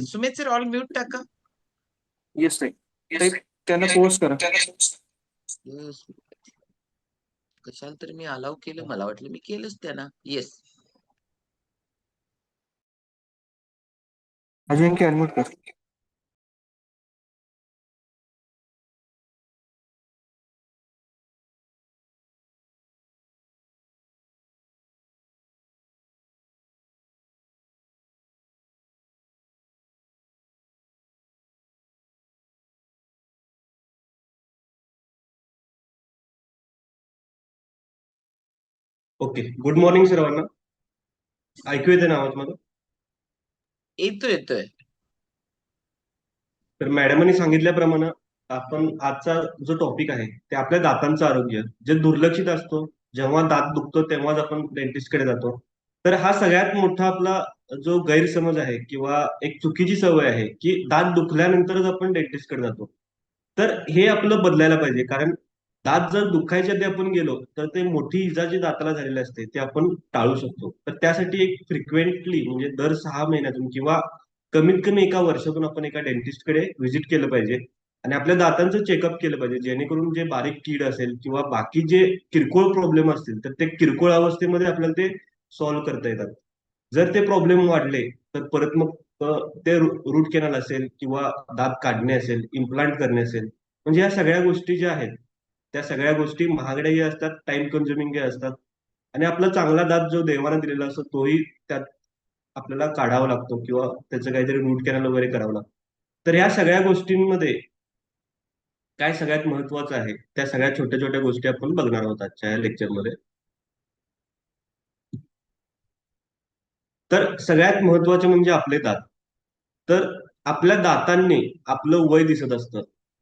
Sumit sir all mute टाका. Yes ताई. त्यांना फोर्स करा. Yes. कशाला तर मी अलाव केलं, मला वाटलं मी केलंच त्यांना. येस. अजिंक्य अनम्यूट कर. ओके. गुड मॉर्निंग सर्वांना. ऐकू येते ना आवाज माझा? येतोय येतोय. तर मॅडमांनी सांगितल्याप्रमाणे आपण आजचा जो टॉपिक आहे ते आपल्या दातांचं आरोग्य, जे दुर्लक्षित असतो. जेव्हा दात दुखतो तेव्हाच आपण डेंटिस्टकडे जातो. तर हा सगळ्यात मोठा आपला जो गैरसमज आहे किंवा एक चुकीची सवय आहे की दात दुखल्यानंतरच आपण डेंटिस्टकडे जातो. तर हे आपलं बदलायला पाहिजे, कारण दात जर दुखायच्या आधी आपण गेलो तर ते मोठी इजा जी दाताला झालेली असते ते आपण टाळू शकतो. तर त्यासाठी एक फ्रिक्वेंटली म्हणजे दर 6 महिन्यातून किंवा कमीत कमी एका वर्षातून आपण एका डेंटिस्टकडे व्हिजिट केलं पाहिजे आणि आपल्या दातांचं चेकअप केलं पाहिजे, जेणेकरून जे बारीक कीड असेल किंवा बाकी जे किरकोळ प्रॉब्लेम असतील तर ते किरकोळ अवस्थेमध्ये आपल्याला ते सॉल्व्ह करता येतात. जर ते प्रॉब्लेम वाढले तर परत मग ते रूट कॅनल असेल किंवा दात काढणे असेल, इम्प्लांट करणे असेल, म्हणजे या सगळ्या गोष्टी ज्या आहेत त्या सगळ्या गोष्टी महागड्याही असतात, टाइम कन्झ्युमिंग असतात आणि आपला चांगला दात जो देवाने दिलेला असतो तोही त्यात आपल्याला काढावा लागतो किंवा त्याचं काहीतरी रूट कॅनल वगैरे करावं लागतं. तर या सगळ्या गोष्टींमध्ये काय सगळ्यात महत्वाचं आहे त्या सगळ्या छोट्या छोट्या गोष्टी आपण बघणार आहोत आजच्या या लेक्चरमध्ये. तर सगळ्यात महत्वाचे म्हणजे आपले दात. तर आपल्या दातांनी आपलं वय दिसत असतं.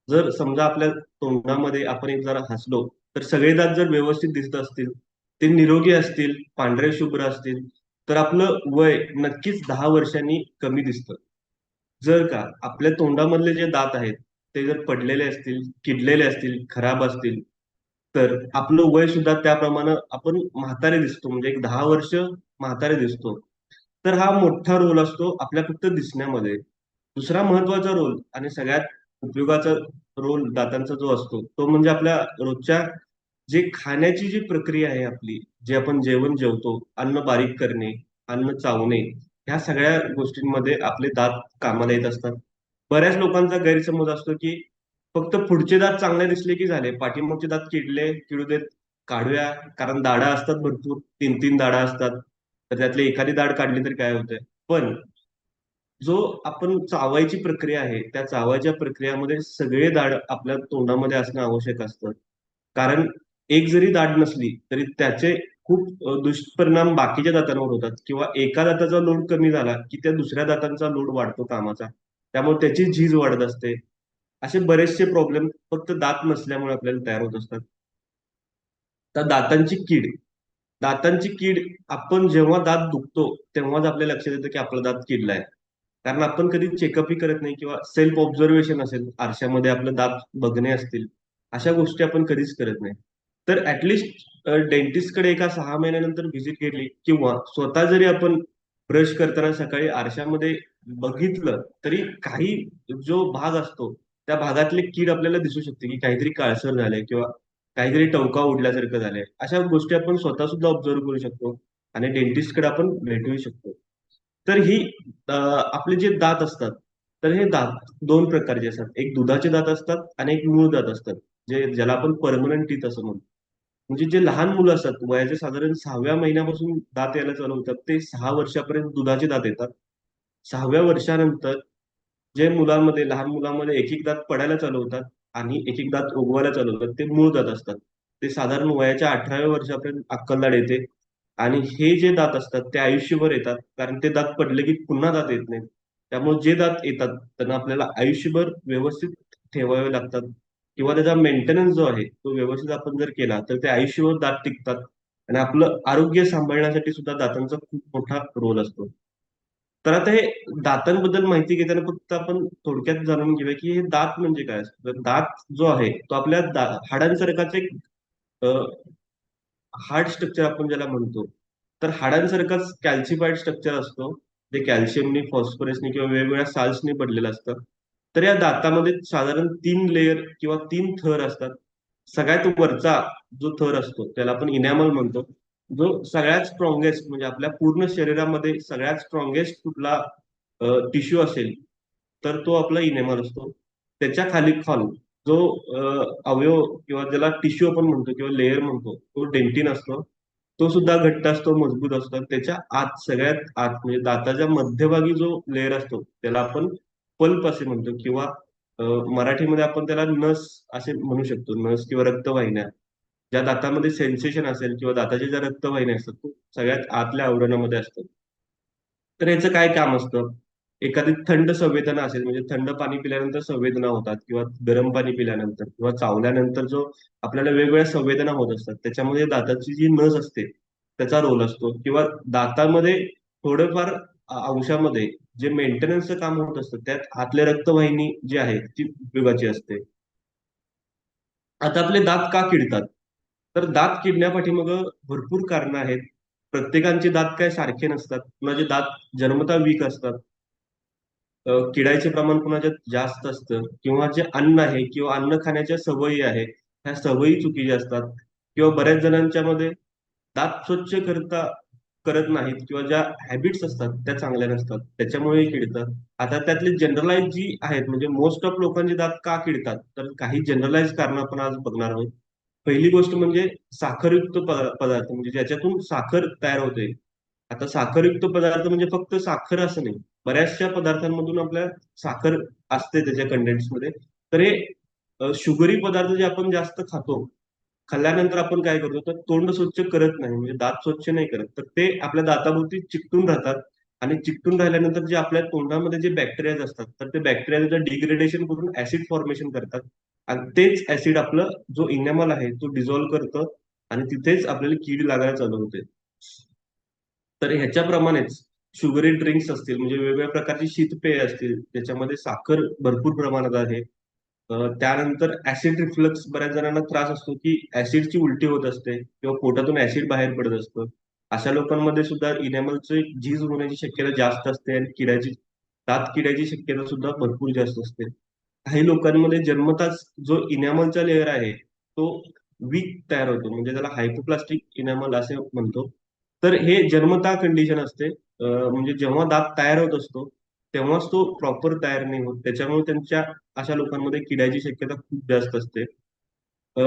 जर समजा आपल्या तोंडामध्ये आपण एक जरा हसलो तर सगळे दात जर व्यवस्थित दिसत असतील, ते निरोगी असतील, पांढरे शुभ्र असतील, तर आपलं वय नक्कीच 10 वर्षांनी कमी दिसतं. जर का आपल्या तोंडामधले जे दात आहेत ते जर पडलेले असतील, किडलेले असतील, खराब असतील, तर आपलं वय सुद्धा त्याप्रमाणे आपण म्हातारे दिसतो, म्हणजे एक 10 वर्ष म्हातारे दिसतो. तर हा मोठा रोल असतो आपल्या फक्त दिसण्यामध्ये. दुसरा महत्वाचा रोल आणि सगळ्यात उपयोगाचा रोल दातांचा जो असतो तो म्हणजे आपल्या रोजच्या जे खाण्याची जी प्रक्रिया आहे आपली, जे आपण जेवण जेवतो, अन्न बारीक करणे, अन्न चावणे, ह्या सगळ्या गोष्टींमध्ये आपले दात कामाला येत असतात. बऱ्याच लोकांचा गैरसमज असतो की फक्त पुढचे दात चांगले दिसले की झाले, पाठीमागचे दात किडले किडू देत, काढूया, कारण दाढा असतात भरपूर, 3-3 दाढा असतात, तर त्यातली एखादी दाढ काढली तर काय होतंय. पण जो आपण चावायची प्रक्रिया आहे त्या चावायच्या प्रक्रियामध्ये सगळे दाढ आपल्या तोंडामध्ये असणं आवश्यक असतं. कारण एक जरी दाढ नसली तरी त्याचे खूप दुष्परिणाम बाकीच्या दातांवर होतात किंवा एका दाताचा लोड कमी झाला की त्या दुसऱ्या दातांचा लोड वाढतो कामाचा, त्यामुळे त्याची झीज वाढत असते. असे बरेचसे प्रॉब्लेम फक्त दात नसल्यामुळे आपल्याला तयार होत असतात. तर दातांची कीड आपण जेव्हा दात दुखतो तेव्हाच आपल्या लक्षात येतं की आपला दात किडलाय. कारण आपण कधी चेकअपही करत नाही किंवा सेल्फ ऑब्झर्वेशन असेल, आरशामध्ये आपलं दात बघणे असतील, अशा गोष्टी आपण कधीच करत नाही. तर ऍटलिस्ट डेंटिस्टकडे एका 6 महिन्यानंतर व्हिजिट केली किंवा स्वतः जरी आपण ब्रश करताना सकाळी आरशामध्ये बघितलं तरी काही जो भाग असतो त्या भागातली कीड आपल्याला दिसू शकते की काहीतरी काळसर झालंय किंवा काहीतरी टवका उडल्यासारखं झालंय. अशा गोष्टी आपण स्वतः सुद्धा ऑब्झर्व करू शकतो आणि डेंटिस्टकडे आपण भेटूही शकतो. तर ही आपले जे दात असतात, तर हे दात दोन प्रकारचे असतात. एक दुधाचे दात असतात आणि एक मूळ दात असतात, ज्याला आपण परमनंट टीथ असं म्हणतो. म्हणजे जे लहान मुलं असतात वयाच्या साधारण 6व्या महिन्यापासून दात यायला चालू होतात, ते 6 वर्षापर्यंत दुधाचे दात येतात. 6व्या वर्षानंतर जे मुलांमध्ये लहान मुलांमध्ये एक एक दात पडायला चालू होतात आणि एक एक दात उगवायला चालू होतात, ते मूळ दात असतात. ते साधारण वयाच्या 18व्या वर्षापर्यंत अक्कल दाढ येते आणि हे जे दात असतात ते आयुष्यभर येतात, कारण ते दात पडले की पुन्हा दात येत नाहीत. त्यामुळे जे दात येतात त्यांना आपल्याला आयुष्यभर व्यवस्थित ठेवावे लागतात किंवा त्याचा मेंटेनन्स जो आहे तो व्यवस्थित आपण जर केला तर ते आयुष्यभर दात टिकतात आणि आपलं आरोग्य सांभाळण्यासाठी सुद्धा दातांचा खूप मोठा रोल असतो. तर आता हे दातांबद्दल माहिती घेताना फक्त आपण थोडक्यात जाणून घेऊया की हे दात म्हणजे काय असतं. तर दात जो आहे तो आपल्या हाडांसारखाच एक हार्ड स्ट्रक्चर आपण ज्याला म्हणतो. तर हाडांसारखाच कॅल्सिफाईड स्ट्रक्चर असतो जे कॅल्शियमनी, फॉस्फरसनी किंवा वेगवेगळ्या साल्सनी बनलेलं असतं. तर या दातामध्ये साधारण 3 लेयर किंवा 3 थर असतात. सगळ्यात वरचा जो थर असतो त्याला आपण इनॅमल म्हणतो. जो सगळ्यात स्ट्रॉंगेस्ट म्हणजे आपल्या पूर्ण शरीरामध्ये सगळ्यात स्ट्रॉंगेस्ट कुठला टिश्यू असेल तर तो आपला इनेमल असतो. त्याच्या खाली जो अवयव किंवा ज्याला टिश्यू आपण म्हणतो किंवा लेयर म्हणतो तो डेंटिन असतो. तो सुद्धा घट्ट असतो, मजबूत असतो. त्याच्या आत सगळ्यात आत म्हणजे दाताच्या मध्यभागी जो लेयर असतो त्याला आपण पल्प असे म्हणतो किंवा अ, मराठीमध्ये आपण त्याला नस असे म्हणू शकतो. नस किंवा रक्तवाहिन्या. ज्या दातामध्ये सेन्सेशन असेल किंवा दाताच्या ज्या रक्तवाहिन्या असतात तो सगळ्यात आतल्या आवरणामध्ये असतात. तर याचं काय काम असतं? एखादी थंड संवेदना असेल म्हणजे थंड पाणी पिल्यानंतर संवेदना होतात किंवा गरम पाणी पिल्यानंतर किंवा चावल्यानंतर जो आपल्याला वेगवेगळ्या संवेदना होत असतात त्याच्यामध्ये दाताची जी नस असते त्याचा रोल असतो किंवा दातामध्ये थोडंफार अंशामध्ये जे मेंटेनन्सचं काम होत असतं त्यात आतल्या रक्तवाहिनी जी आहे ती उपयोगाची असते. आता आपले दात का किडतात? तर दात किडण्यापाठीमागं भरपूर कारणं आहेत. प्रत्येकाचे दात काय सारखे नसतात. कुणाचे दात जन्मतः वीक असतात. किडायचे प्रमाण कुणाच्यात जास्त असतं किंवा जे अन्न आहे किंवा अन्न खाण्याच्या सवयी आहेत, ह्या सवयी चुकीच्या असतात किंवा बऱ्याच जणांच्या मध्ये दात स्वच्छ करत नाहीत किंवा ज्या हॅबिट्स असतात त्या चांगल्या नसतात. त्याच्यामुळे किडतात. आता त्यातली जनरलाइज जी आहेत म्हणजे मोस्ट ऑफ लोकांचे दात का किडतात? तर काही जनरलाइज कारणं आपण आज बघणार आहोत. पहिली गोष्ट म्हणजे साखरयुक्त पदार्थ म्हणजे ज्याच्यातून साखर तयार होते. आता साखरयुक्त पदार्थ म्हणजे फक्त साखर असं नाही. बऱ्याचशा पदार्थांमधून आपल्या साखर असते त्याच्या कंटेंट्समध्ये. तर हे शुगरी पदार्थ जे आपण जास्त खातो, खाल्ल्यानंतर आपण काय करतो तर तोंड स्वच्छ करत नाही म्हणजे दात स्वच्छ नाही करत. तर ते आपल्या दाताभोवती चिकटून राहतात आणि चिकटून राहिल्यानंतर जे आपल्या तोंडामध्ये जे बॅक्टेरियाज असतात, तर ते बॅक्टेरियाचं डिग्रेडेशन करून ऍसिड फॉर्मेशन करतात आणि तेच ऍसिड आपलं जो इनॅमल आहे तो डिझॉल्व्ह करतं आणि तिथेच आपल्याला कीड लागायला चालू होते. तर ह्याच्याप्रमाणेच शुगरी ड्रिंक्स असतील म्हणजे वेगवेगळ्या प्रकारची शीतपेय असतील त्याच्यामध्ये साखर भरपूर प्रमाणात आहे. त्यानंतर ऍसिड रिफ्लक्स बऱ्याच जणांना त्रास असतो की ऍसिडची उलटी होत असते किंवा पोटातून ऍसिड बाहेर पडत असतं. अशा लोकांमध्ये सुद्धा इनॅमलची झीज होण्याची शक्यता जास्त असते आणि दात किडायची शक्यता सुद्धा भरपूर जास्त असते. काही लोकांमध्ये जन्मताच जो इनॅमलचा लेअर आहे तो वीक तयार होतो म्हणजे त्याला हायपोप्लास्टिक इनॅमल असे म्हणतो. तर हे जन्मतः कंडिशन असते. म्हणजे जेव्हा दात तयार होत असतो तेव्हाच तो प्रॉपर तयार नाही होत. त्याच्यामुळे त्यांच्या अशा लोकांमध्ये किडायची शक्यता खूप जास्त असते. अ,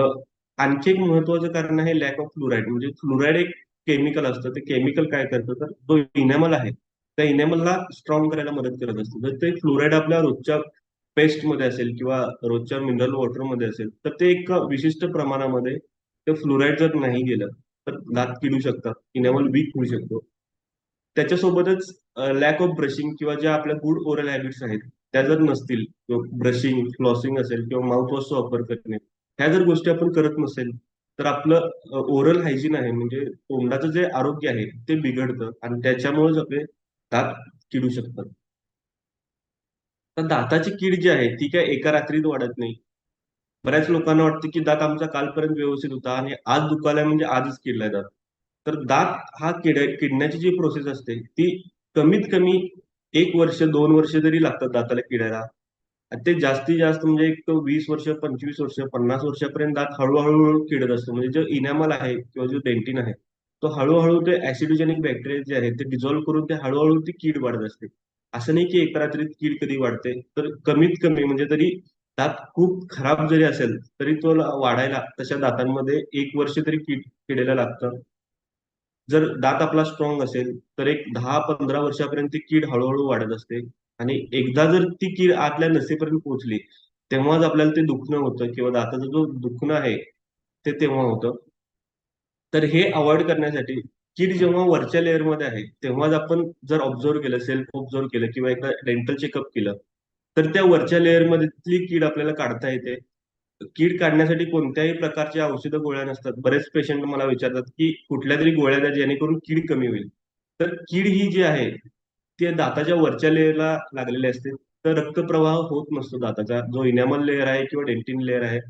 आणखी एक महत्वाचं कारण आहे लॅक ऑफ फ्लुराईड. म्हणजे फ्लुराईड एक केमिकल असतं. ते केमिकल काय करतं तर जो इनॅमल आहे त्या इनॅमलला स्ट्रॉंग करायला मदत करत असतं. जर ते फ्लुराईड आपल्या रोजच्या पेस्टमध्ये असेल किंवा रोजच्या मिनरल वॉटरमध्ये असेल तर ते एक विशिष्ट प्रमाणामध्ये ते फ्लुराईड जर नाही गेलं तर दात किडू शकतात. इनॅमल वीक होऊ शकतो. त्याच्यासोबतच लॅक ऑफ ब्रशिंग किंवा ज्या आपल्या गुड ओरल हॅबिट्स आहेत त्या जर नसतील किंवा ब्रशिंग, फ्लॉसिंग असेल किंवा माउथवॉशचा वापर करणे ह्या जर गोष्टी आपण करत नसेल तर आपलं ओरल हायजीन आहे म्हणजे तोंडाचं जे आरोग्य आहे ते बिघडतं आणि त्याच्यामुळेच आपले दात किडू शकतात. तर दाताची कीड जी आहे ती काय एका रात्रीत वाढत नाही. बऱ्याच लोकांना वाटतं की दात आमचा कालपर्यंत व्यवस्थित होता आणि आज दुखायलाय म्हणजे आजच किडलाय दात. तर दात हा किडण्याची जी प्रोसेस असते ती कमीत कमी 1 वर्ष, 2 वर्ष तरी लागतात दाताला किडायला. आणि ते जास्तीत जास्त म्हणजे एक 20 वर्ष, 25 वर्ष, 50 वर्षापर्यंत दात हळूहळू किडत असतो. म्हणजे जो इनॅमल आहे किंवा जो डेंटिन आहे तो हळूहळू ते ऍसिडोजेनिक बॅक्टेरिया जे आहेत ते डिझॉल्व्ह करून ते हळूहळू ती कीड वाढत असते. असं नाही की एका रात्रीत कीड कधी वाढते. तर कमीत कमी म्हणजे तरी दात खूप खराब जरी असेल तरी तो वाढायला तशा दातांमध्ये 1 वर्ष तरी किडायला लागतं. जर दात आपला स्ट्रॉंग असेल तर एक 10-15 वर्षापर्यंत ती कीड हळूहळू वाढत असते आणि एकदा जर ती कीड आतल्या नसेपर्यंत पोहोचली तेव्हाच आपल्याला ते दुखणं होतं किंवा दाताचं जो दुखणं आहे ते तेव्हा होतं. तर हे अवॉइड करण्यासाठी कीड जेव्हा वरच्या लेअरमध्ये आहे तेव्हाच आपण जर ऑब्झर्व्ह केलं, सेल्फ ऑब्झर्व्ह केलं किंवा एकदा डेंटल चेकअप केलं तर त्या वरच्या लेअरमधली कीड आपल्याला काढता येते. कीड काढण्यासाठी कोणत्याही प्रकारच्या औषधं गोळ्या नसतात. बरेच पेशंट मला विचारतात की कुठल्या तरी गोळ्या द्या जेणेकरून कीड कमी होईल. तर कीड ही जी आहे ती दाताच्या वरच्या लेयरला लागलेली असते. तर रक्तप्रवाह होत नसतो दाताचा जो इनॅमल लेयर आहे किंवा डेंटिन लेयर आहे.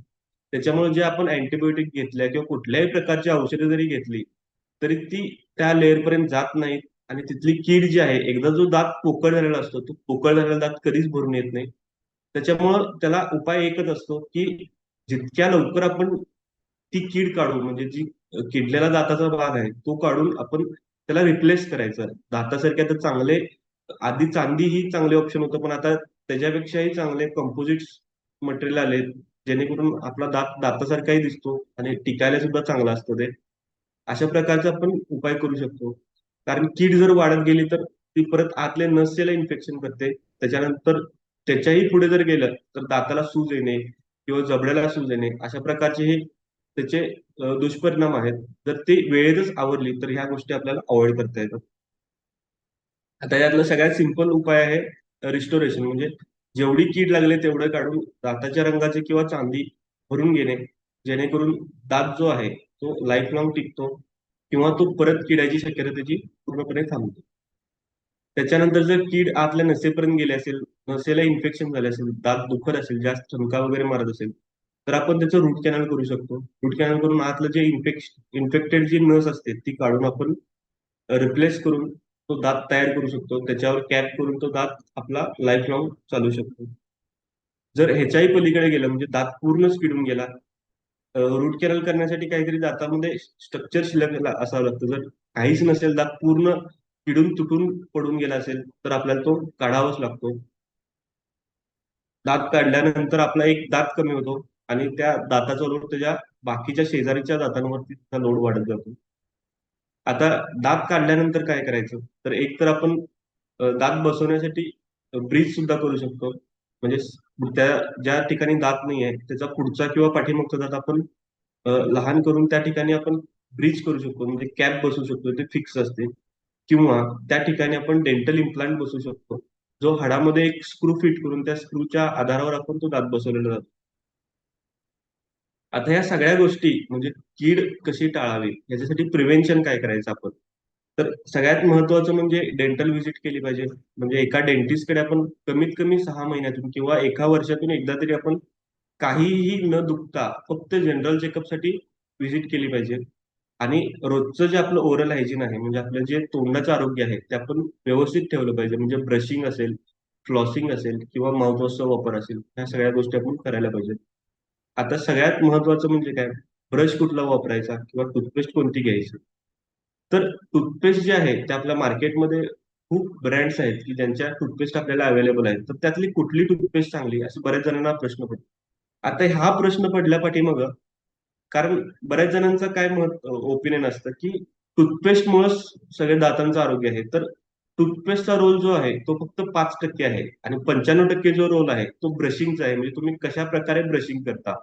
त्याच्यामुळे जे आपण अँटिबायोटिक घेतल्या किंवा कुठल्याही प्रकारची औषधं जरी घेतली तरी ती त्या लेयरपर्यंत जात नाहीत आणि तिथली कीड जी आहे, एकदा जो दात पोकळ झालेला असतो, तो पोकळ झालेला दात कधीच भरून येत नाही. त्याच्यामुळं त्याला उपाय एकच असतो की जितक्या लवकर आपण ती कीड काढू, म्हणजे जी किडलेला दाताचा भाग आहे तो काढून आपण त्याला रिप्लेस करायचं. दातासारखे आता चांगले, आधी चांदी ही चांगले ऑप्शन होतं, पण आता त्याच्यापेक्षाही चांगले कंपोजिट मटेरियल आले, जेणेकरून आपला दात दातासारखाही दिसतो आणि टिकायला सुद्धा चांगलं असतं ते. अशा प्रकारचा आपण उपाय करू शकतो. कारण कीड जर वाढत गेली तर ती परत आतल्या नसेला इन्फेक्शन करते. त्याच्यानंतर त्याच्याही पुढे जर गेलं तर दाताला सूज येणे किंवा जबड्याला सूज येणे, अशा प्रकारचे हे त्याचे दुष्परिणाम आहेत. जर ते वेळेतच आवरली तर ह्या गोष्टी आपल्याला अवॉइड करता येतात. आता यातला सगळ्यात सिंपल उपाय आहे रिस्टोरेशन, म्हणजे जेवढी कीड लागले तेवढं काढून दाताच्या रंगाचे किंवा चांदी भरून घेणे, जेणेकरून दात जो आहे तो लाईफ लॉंग टिकतो किंवा तो परत किडायची शक्यता त्याची पूर्णपणे थांबते. त्याच्यानंतर जर कीड आतल्या नसेपर्यंत गेली असेल, नसेला इन्फेक्शन झाले असेल, दात दुखत असेल, जास्त ठणका वगैरे मारत असेल, तर आपण त्याचं रूट कॅनल करू शकतो. रूट कॅनल करून आतलं जे इन्फेक्टेड जी नस असते ती काढून आपण रिप्लेस करून तो दात तयार करू शकतो. त्याच्यावर कॅप करून तो दात आपला लाईफ लॉंग चालू शकतो. जर ह्याच्याही पलीकडे गेलं, म्हणजे दात पूर्णच किडून गेला, रूट कॅनल करण्यासाठी काहीतरी दातामध्ये स्ट्रक्चर शिल्लक असावं लागतं. जर काहीच नसेल, दात पूर्ण किडून तुटून पडून गेला असेल, तर आपल्याला तो काढावाच लागतो. दात काढल्यानंतर आपला एक दात कमी होतो आणि त्या दाताचा लोड त्याच्या बाकीच्या शेजारीच्या दातांवरती त्याचा लोड वाढत जातो. आता दात काढल्यानंतर काय करायचं, तर एक तर आपण दात बसवण्यासाठी ब्रिज सुद्धा करू शकतो. म्हणजे त्या ज्या ठिकाणी दात नाही आहे त्याचा पुढचा किंवा पाठीमागचा दात आपण लहान करून त्या ठिकाणी आपण ब्रिज करू शकतो, म्हणजे कॅप बसवू शकतो, ते फिक्स असते. किंवा त्या ठिकाणी आपण डेंटल इम्प्लांट बसवू शकतो, जो हाडामध्ये एक स्क्रू फिट करून त्या स्क्रूच्या आधारावर आपण तो दात बसवलेला जातो. आता या सगळ्या गोष्टी, म्हणजे कीड कशी टाळावी याच्यासाठी प्रिव्हेन्शन काय करायचं आपण, तर सगळ्यात महत्वाचं म्हणजे डेंटल व्हिजिट केली पाहिजे. म्हणजे एका डेंटिस्टकडे आपण कमीत कमी 6 महिन्यातून किंवा एका वर्षातून एकदा तरी आपण काहीही न दुखता फक्त जनरल चेकअपसाठी व्हिजिट केली पाहिजे. आणि रोजचं जे आपलं ओरल हायजीन आहे, म्हणजे आपलं जे तोंडाचं आरोग्य आहे ते आपण व्यवस्थित ठेवलं पाहिजे. म्हणजे ब्रशिंग असेल, फ्लॉसिंग असेल किंवा माउथवॉशचा वापर असेल, ह्या सगळ्या गोष्टी आपण करायला पाहिजे. आता सगळ्यात महत्वाचं म्हणजे काय, ब्रश कुठला वापरायचा किंवा टूथपेस्ट कोणती घ्यायची. तर टूथपेस्ट जे आहे ते आपल्या मार्केटमध्ये खूप ब्रँड्स आहेत की ज्यांच्या टूथपेस्ट आपल्याला अवेलेबल आहेत. तर त्यातली कुठली टूथपेस्ट चांगली, असं बऱ्याच जणांना प्रश्न पडतो. आता हा प्रश्न पडल्या पाठीमागं कारण बऱ्याच जणांचं काय मत ओपिनियन असतं की टूथपेस्टमुळेच सगळे दातांचं आरोग्य आहे. तर टूथपेस्टचा रोल जो आहे तो फक्त 5% आहे आणि 95% जो रोल आहे तो ब्रशिंगचा आहे. म्हणजे तुम्ही कशा प्रकारे ब्रशिंग करता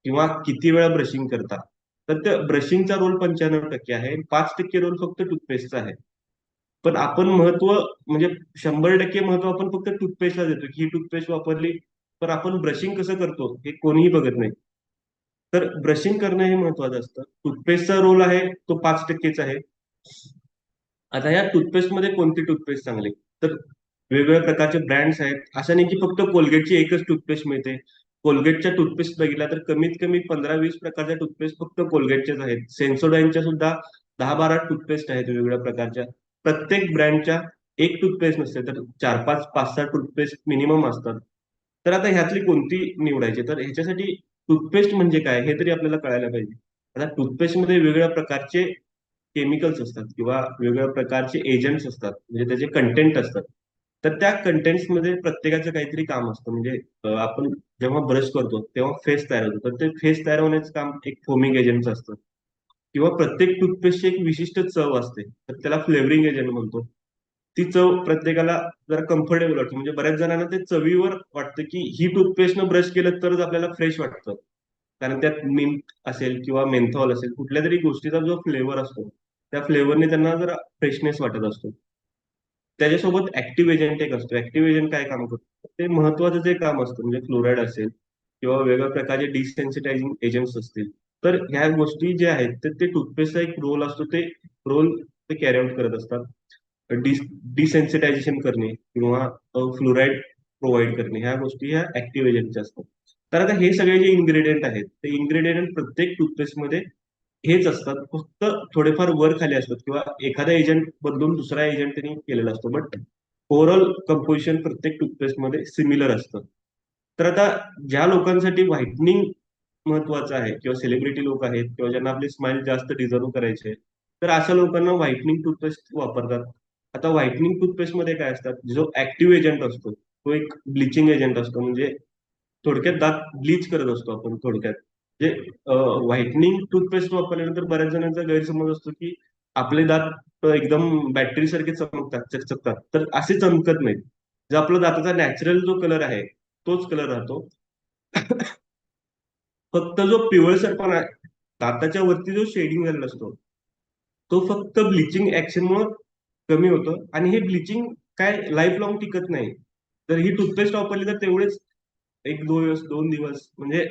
किंवा किती वेळा ब्रशिंग करता. तर त्या ब्रशिंगचा रोल 95% आहे, 5% रोल फक्त टूथपेस्टचा आहे. पण आपण महत्व, म्हणजे 100% महत्व आपण फक्त टूथपेस्टला देतो की ही टूथपेस्ट वापरली. पण आपण ब्रशिंग कसं करतो हे कोणीही बघत नाही. तर ब्रशिंग करणं हे महत्वाचं असतं. टूथपेस्टचा रोल आहे तो 5%च आहे. आता या टूथपेस्टमध्ये कोणती टूथपेस्ट चांगली, तर वेगवेगळ्या प्रकारचे ब्रँड्स आहेत. असं नाही की फक्त कोलगेटची एकच टूथपेस्ट मिळते. कोलगेटच्या टूथपेस्ट बघितला तर कमीत कमी 15-20 प्रकारच्या टूथपेस्ट फक्त कोलगेटच्याच आहेत. सेन्सोडाईनच्या सुद्धा 10-12 टूथपेस्ट आहेत वेगवेगळ्या प्रकारच्या. प्रत्येक ब्रँडच्या एक टूथपेस्ट नसते, तर 4-5, 5-6 टूथपेस्ट मिनिमम असतात. तर आता ह्यातली कोणती निवडायची, तर ह्याच्यासाठी टूथपेस्ट म्हणजे काय हे तरी आपल्याला कळायला पाहिजे. आता टूथपेस्टमध्ये वेगवेगळ्या प्रकारचे केमिकल्स असतात किंवा वेगवेगळ्या प्रकारचे एजंट्स असतात, म्हणजे त्याचे कंटेंट असतात. तर त्या कंटेंट्समध्ये प्रत्येकाचं काहीतरी काम असतं. म्हणजे आपण जेव्हा ब्रश करतो तेव्हा फेस तयार होतो, तर ते फेस तयार होण्याचं काम एक फोमिंग एजंटचं असतं. किंवा प्रत्येक टूथपेस्टची एक विशिष्ट चव असते, तर त्याला फ्लेवरिंग एजंट म्हणतो. ती चव प्रत्येकाला जरा कम्फर्टेबल वाटते. म्हणजे बऱ्याच जणांना ते चवीवर वाटतं की ही टूथपेस्टनं ब्रश केलं तरच आपल्याला फ्रेश वाटतं. कारण त्यात मिंट असेल किंवा मेन्थॉल असेल, कुठल्या तरी गोष्टीचा जो फ्लेवर असतो त्या फ्लेवरने त्यांना जरा फ्रेशनेस वाटत असतो. त्याच्यासोबत ऍक्टिव्ह एजंट एक असतो. ऍक्टिव्ह एजंट काय काम करतो, ते महत्वाचं जे काम असतं, म्हणजे फ्लोराईड असेल किंवा वेगवेगळ्या प्रकारचे डिसेन्सिटायझिंग एजंट्स असतील, तर ह्या गोष्टी ज्या आहेत ते टूथपेस्टचा एक रोल असतो, ते रोल ते कॅरी आउट करत असतात. डिसेन्सिटायझेशन करणे किंवा फ्लोराईड प्रोव्हाइड करणे, ह्या गोष्टी ह्या ऍक्टिव्ह एजंटच्या असतात. तर आता हे सगळे जे इन्ग्रेडियंट आहेत ते इन्ग्रेडियंट प्रत्येक टूथपेस्टमध्ये हेच असतात, फक्त थोडेफार वर खाली असतात किंवा एखादा एजंट बदलून दुसरा एजंट त्यांनी केलेला असतो, बट ओव्हरऑल कंपोजिशन प्रत्येक टूथपेस्टमध्ये सिमिलर असतं. तर आता ज्या लोकांसाठी व्हाईटनिंग महत्वाचं आहे किंवा सेलिब्रिटी लोक आहेत किंवा ज्यांना आपली स्माईल जास्त डिझर्व करायचे, तर अशा लोकांना व्हाईटनिंग टूथपेस्ट वापरतात. आता व्हाईटनिंग टूथपेस्टमध्ये काय असतात, जो ऍक्टिव्ह एजंट असतो तो एक ब्लिचिंग एजंट असतो, म्हणजे थोडक्यात दात ब्लीच करत असतो आपण थोडक्यात. जे व्हाईटनिंग टूथपेस्ट वापरल्यानंतर बऱ्याच जणांचा गैरसमज असतो की आपले दात एकदम बॅटरी सारखे चमकतात, चकचकतात. तर असे चमकत नाहीत. जो आपला दाताचा नॅचरल जो कलर आहे तोच कलर राहतो. फक्त जो पिवळसरपणा आहे, दाताच्या वरती जो शेडिंग झालेला असतो, तो फक्त ब्लिचिंग ऍक्शनमुळे कमी होतं. आणि हे ब्लिचिंग काय लाईफ लॉंग टिकत नाही. तर ही टूथपेस्ट वापरली तर तेवढेच एक 2 दिवस म्हणजे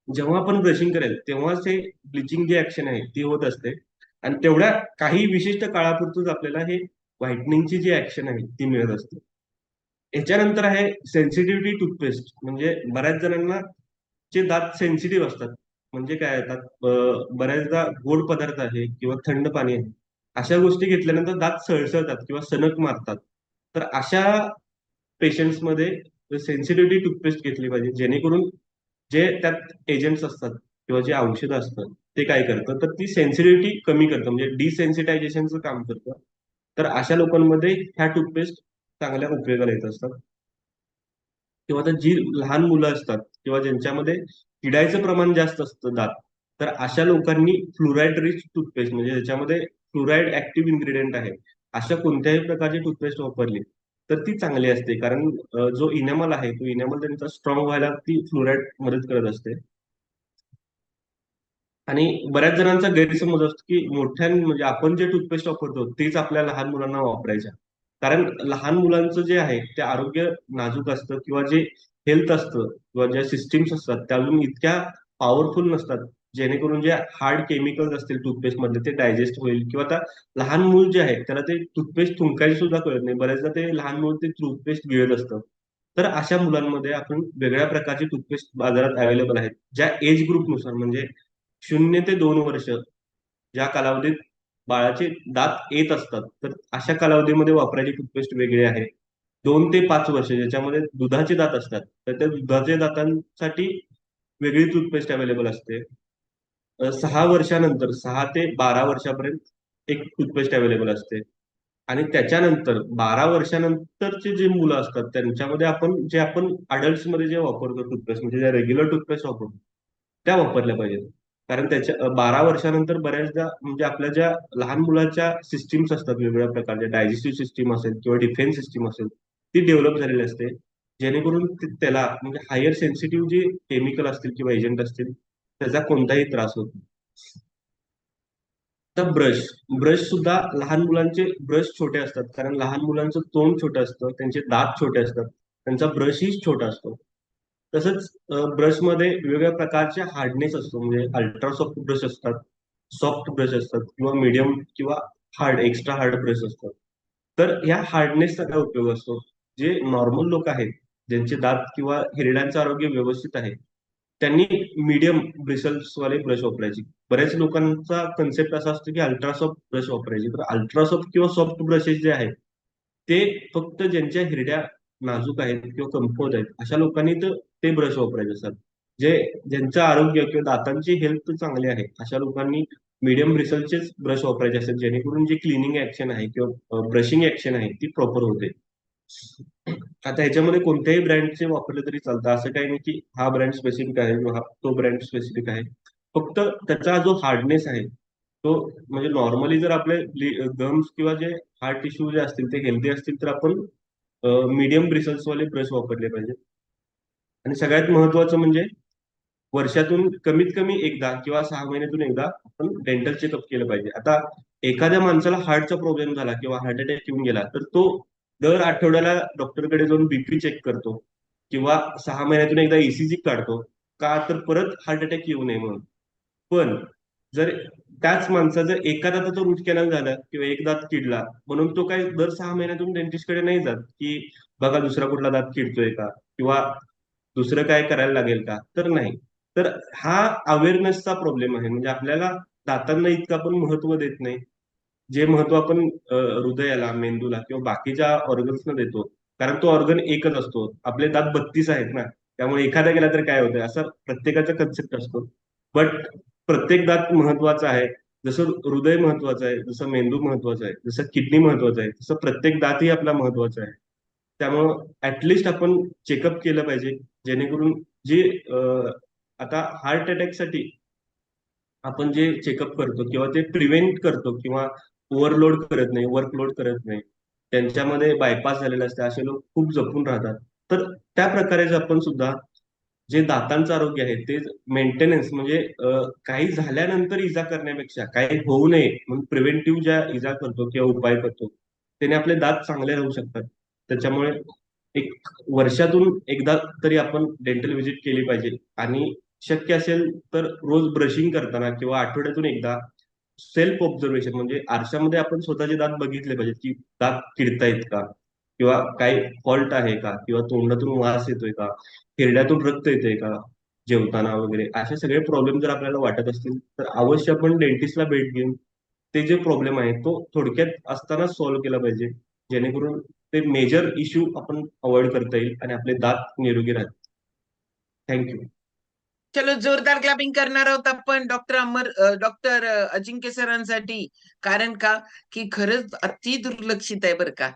जेव्हा आपण ब्रशिंग करेल तेव्हाच हे ब्लिचिंग जी ऍक्शन आहे ती होत असते. आणि तेवढ्या काही विशिष्ट काळापुरतच आपल्याला हे व्हाईटनिंगची जी ऍक्शन आहे ती मिळत असते. याच्यानंतर आहे सेन्सिटिव्हिटी टूथपेस्ट. म्हणजे बऱ्याच जणांना चे दात सेन्सिटिव्ह असतात. म्हणजे काय येतात, बऱ्याचदा गोड पदार्थ आहे किंवा थंड पाणी आहे, अशा गोष्टी घेतल्यानंतर दात सळसळतात किंवा सनक मारतात. तर अशा पेशंट्समध्ये सेन्सिटिव्हिटी टूथपेस्ट घेतली पाहिजे, जेणेकरून जे त्यात एजंट्स असतात किंवा जे औषधं असतात ते काय करतं, तर ती सेन्सिटिव्हिटी कमी करतं, म्हणजे डिसेन्सिटायझेशनचं काम करतं. तर अशा लोकांमध्ये ह्या टूथपेस्ट चांगल्या उपयोगाला येत असतात. किंवा आता जी लहान मुलं असतात किंवा ज्यांच्यामध्ये किडायचं प्रमाण जास्त असतं दात, तर अशा लोकांनी फ्लुराईड रिच टूथपेस्ट, म्हणजे ज्याच्यामध्ये फ्लुराईड ऍक्टिव्ह इन्ग्रेडियंट आहे, अशा कोणत्याही प्रकारची टूथपेस्ट वापरली तर ती चांगली असते. कारण जो इनेमल आहे तो इनेमल त्यांचा स्ट्रॉंग व्हायला ती फ्लुराईड मदत करत असते. आणि बऱ्याच जणांचा गैरसमज असतो की म्हणजे आपण जे टूथपेस्ट वापरतो तेच आपल्या लहान मुलांना वापरायच्या. कारण लहान मुलांचं जे आहे ते आरोग्य नाजूक असतं किंवा जे हेल्थ असतं किंवा ज्या सिस्टीम्स असतात त्या अजून इतक्या पॉवरफुल नसतात, जेणेकरून जे हार्ड केमिकल्स असतील टूथपेस्ट मधले ते डायजेस्ट होईल. किंवा आता लहान मूल जे आहे त्याला ते टूथपेस्ट थुंकायची सुद्धा कळत नाही, बऱ्याचदा ते लहान मूल ते टूथपेस्ट गिळत असतं. तर अशा मुलांमध्ये आपण वेगळ्या प्रकारचे टूथपेस्ट बाजारात अवेलेबल आहेत, ज्या एज ग्रुपनुसार, म्हणजे 0 ते 2 वर्ष ज्या कालावधीत बाळाचे दात येत असतात, तर अशा कालावधीमध्ये वापरायची टूथपेस्ट वेगळी आहे. 2 ते 5 वर्ष ज्याच्यामध्ये दुधाचे दात असतात, तर त्या दुधाच्या दातांसाठी वेगळी टूथपेस्ट अवेलेबल असते. 6 वर्षानंतर 6 ते 12 वर्षापर्यंत एक टूथपेस्ट अवेलेबल असते. आणि त्याच्यानंतर 12 वर्षानंतरचे जे मुलं असतात त्यांच्यामध्ये आपण अडल्ट्समध्ये जे वापरतो टूथपेस्ट, म्हणजे ज्या रेग्युलर टूथपेस्ट वापरतो त्या वापरल्या पाहिजेत. कारण 12 वर्षानंतर बऱ्याचदा म्हणजे आपल्या ज्या लहान मुलाच्या सिस्टीम्स असतात वेगवेगळ्या प्रकारच्या, डायजेस्टिव्ह सिस्टीम असेल किंवा डिफेन्स सिस्टीम असेल, ती डेव्हलप झालेली असते. जेणेकरून त्याला म्हणजे हायर सेन्सिटिव्ह जे केमिकल असतील किंवा एजंट असतील त्याचा कोणताही त्रास होत नाही. तर ब्रश ब्रश सुद्धा लहान मुलांचे ब्रश छोटे असतात, कारण लहान मुलांचं तोंड छोटं असतं, त्यांचे दात छोटे असतात, त्यांचा ब्रशही छोटा असतो. तसंच ब्रशमध्ये वेगवेगळ्या प्रकारचे हार्डनेस असतो, म्हणजे अल्ट्रा सॉफ्ट ब्रश असतात, सॉफ्ट ब्रश असतात किंवा मीडियम किंवा एक्स्ट्रा हार्ड ब्रश असतात. तर ह्या हार्डनेसचा काय उपयोग असतो, जे नॉर्मल लोक आहेत ज्यांचे दात किंवा हिरड्यांचं आरोग्य व्यवस्थित आहे त्यांनी मीडियम ब्रिसल्सवाले ब्रश वापरायचे. बऱ्याच लोकांचा कन्सेप्ट असा असतो की अल्ट्रासॉफ्ट ब्रश वापरायचे. तर अल्ट्रासॉफ्ट किंवा सॉफ्ट ब्रशेस जे आहेत ते फक्त ज्यांच्या हिरड्या नाजूक आहेत किंवा कमकुवत आहेत अशा लोकांनी तर ते ब्रश वापरायचे असतात. जे ज्यांचं आरोग्य किंवा दातांची हेल्थ चांगली आहे अशा लोकांनी मीडियम ब्रिसलचेच ब्रश वापरायचे असतात, जेणेकरून जी क्लिनिंग ऍक्शन आहे किंवा ब्रशिंग ऍक्शन आहे ती प्रॉपर होते. आता ह्याच्यामध्ये कोणत्याही ब्रँडचे वापरले तरी चालतं, असं काही नाही की हा ब्रँड स्पेसिफिक आहे किंवा तो ब्रँड स्पेसिफिक आहे. फक्त त्याचा जो हार्डनेस आहे तो, म्हणजे नॉर्मली जर आपले गम्स किंवा जे हार्ड टिश्यू जे असतील ते हेल्दी असतील तर आपण मीडियम ब्रिसल्सवाले ब्रश वापरले पाहिजे. आणि सगळ्यात महत्वाचं म्हणजे वर्षातून कमीत कमी एकदा किंवा 6 महिन्यातून एकदा आपण डेंटल चेकअप केलं पाहिजे. आता एखाद्या माणसाला हार्टचा प्रॉब्लेम झाला किंवा हार्ट अटॅक येऊन गेला तर तो दर आठवड्याला डॉक्टरकडे जाऊन बीपी चेक करतो किंवा 6 महिन्यातून एकदा ईसीजी काढतो, का तर परत हार्ट अटॅक येऊ नये म्हणून. पण जर त्याच माणसाचं एका दाताचं रूट कॅनल झालं किंवा एक दात किडला म्हणून तो काय दर 6 महिन्यातून डेंटिस्टकडे नाही जात की बघा दुसरा कुठला दात किडतोय का किंवा दुसरं काय करायला लागेल का, तर नाही. तर हा अवेअरनेसचा प्रॉब्लेम आहे. म्हणजे आपल्याला दातांना इतकं आपण महत्व देत नाही, जे महत्व आपण हृदयाला, मेंदूला किंवा बाकीच्या ऑर्गन्सना देतो. कारण तो ऑर्गन एकच असतो. आपले दात 32 आहेत ना, त्यामुळे एखादा गेला तर काय होतंय, असा प्रत्येकाचा कन्सेप्ट असतो. बट प्रत्येक दात महत्वाचा आहे. जसं हृदय महत्वाचं आहे, जसं मेंदू महत्वाचा आहे, जसं किडनी महत्वाचं आहे, तसं प्रत्येक दातही आपला महत्वाचा आहे. त्यामुळं ऍटलिस्ट आपण चेकअप केलं पाहिजे, जेणेकरून जे आता हार्ट अटॅकसाठी आपण जे चेकअप करतो किंवा ते प्रिव्हेंट करतो किंवा ओव्हरलोड करत नाही, वर्कलोड करत नाही, त्यांच्यामध्ये बायपास झालेलं असते, असे लोक खूप जपून राहतात. तर त्या प्रकारेच आपण सुद्धा जे दातांचं आरोग्य आहे ते मेंटेनन्स म्हणजे काही झाल्यानंतर इजा करण्यापेक्षा काही होऊ नये म्हणून प्रिव्हेंटिव्ह ज्या इजा करतो किंवा उपाय करतो त्याने आपले दात चांगले राहू शकतात. त्याच्यामुळे एक वर्षातून एकदा तरी आपण डेंटल व्हिजिट केली पाहिजे आणि शक्य असेल तर रोज ब्रशिंग करताना किंवा आठवड्यातून एकदा सेल्फ ऑब्झर्वेशन म्हणजे आरशामध्ये आपण स्वतःचे दात बघितले पाहिजेत की दात किडतायत का किंवा काही फॉल्ट आहे का किंवा तोंडातून वास येतोय का, हिरड्यातून रक्त येतंय का जेवताना वगैरे, असे सगळे प्रॉब्लेम जर आपल्याला वाटत असतील तर अवश्य आपण डेंटिस्टला भेट घेऊन ते जे प्रॉब्लेम आहे तो थोडक्यात असताना सॉल्व्ह केला पाहिजे, जेणेकरून ते मेजर इश्यू आपण अवॉइड करता येईल आणि आपले दात निरोगी राहतील. थँक्यू. चलो, जोरदार क्लॅपिंग करणार आहोत आपण डॉक्टर अजिंक्य सरांसाठी. कारण का की खरंच अति दुर्लक्षित आहे बरं का.